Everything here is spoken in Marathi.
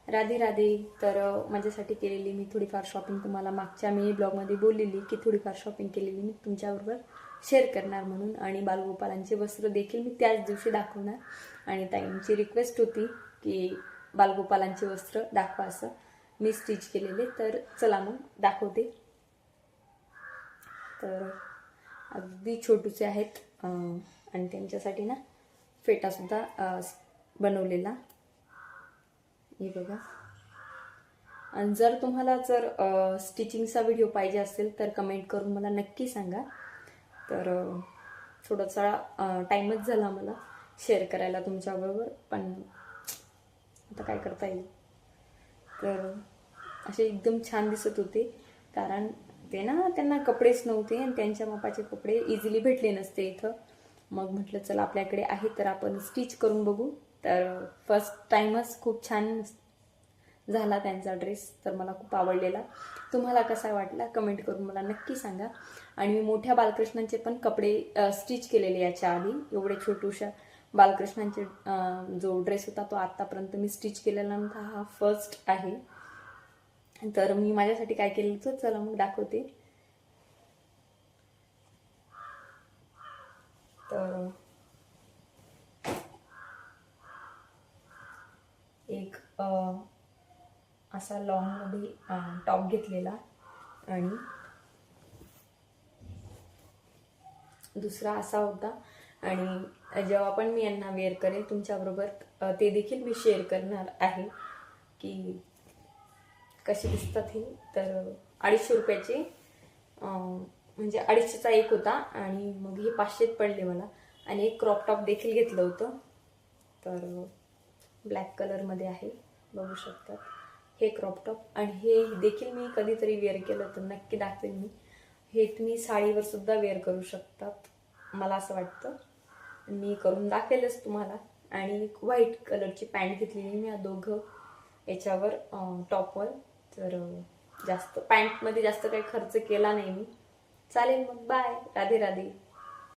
राधे राधे. तर माझ्यासाठी केलेली मी थोडीफार शॉपिंग तुम्हाला मागच्या मिनी ब्लॉगमध्ये बोललेली की थोडीफार शॉपिंग केलेली मी तुमच्याबरोबर शेअर करणार म्हणून, आणि बालगोपालांचे वस्त्र देखील मी त्याच दिवशी दाखवणार। आणि ताईंची रिक्वेस्ट होती की बालगोपालांचे वस्त्र दाखवा असं, मी स्टिच केलेले, तर चला मग दाखवते। तर अगदी छोटूचे आहेत आणि त्यांच्यासाठी ना फेटासुद्धा बनवलेला, हे बघा। आणि जर तुम्हाला स्टिचिंगचा व्हिडिओ पाहिजे असेल तर कमेंट करून मला नक्की सांगा। तर थोडासा टाईमच झाला मला शेअर करायला तुमच्याबरोबर, पण आता काय करता येईल। तर असे एकदम छान दिसत होते, कारण ते ना त्यांना कपडेच नव्हते आणि त्यांच्या मापाचे कपडे इझिली भेटले नसते इथं। मग म्हटलं चला आपल्याकडे आहे तर आपण स्टिच करून बघू। तर फर्स्ट टाइमच खूप छान झाला त्यांचा ड्रेस, तर मला खूप आवडलेला। तुम्हाला कसा वाटला कमेंट करून मला नक्की सांगा। आणि मी मोठ्या बालकृष्णांचे पण कपडे स्टिच केलेले याच्या आधी, एवढे छोटूशा बालकृष्णांचे जो ड्रेस होता तो आतापर्यंत मी स्टिच केलेला नव्हता, हा फर्स्ट आहे। तर मी माझ्यासाठी काय केलं तर चला मग दाखवते। तर एक असा लॉंग मध्ये टॉप घेतलेला, आणि दुसरा असा होता। आणि जेव्हा पण मी यांना वेअर करेल तुमच्याबरोबर ते देखील मी शेअर करणार आहे की कसे दिसतात हे। तर 250 रुपयाचे, म्हणजे 250चा एक होता आणि मग हे 500 पडले मला। आणि एक क्रॉप टॉप देखील घेतलं होतं, तर ब्लॅक कलरमध्ये आहे, बघू शकतात हे क्रॉप टॉप। आणि हे देखील मी कधीतरी वेअर केलं तर नक्की दाखवेन मी। हे तुम्ही साडीवर सुद्धा वेअर करू शकतात मला असं वाटतं, मी करून दाखवेलच तुम्हाला। आणि एक व्हाईट कलरची पॅन्ट घेतलेली मी, या दोघं याच्यावर टॉपवर। तर जास्त पॅन्टमध्ये जास्त काही खर्च केला नाही मी। चालेल मग, बाय, राधे राधे।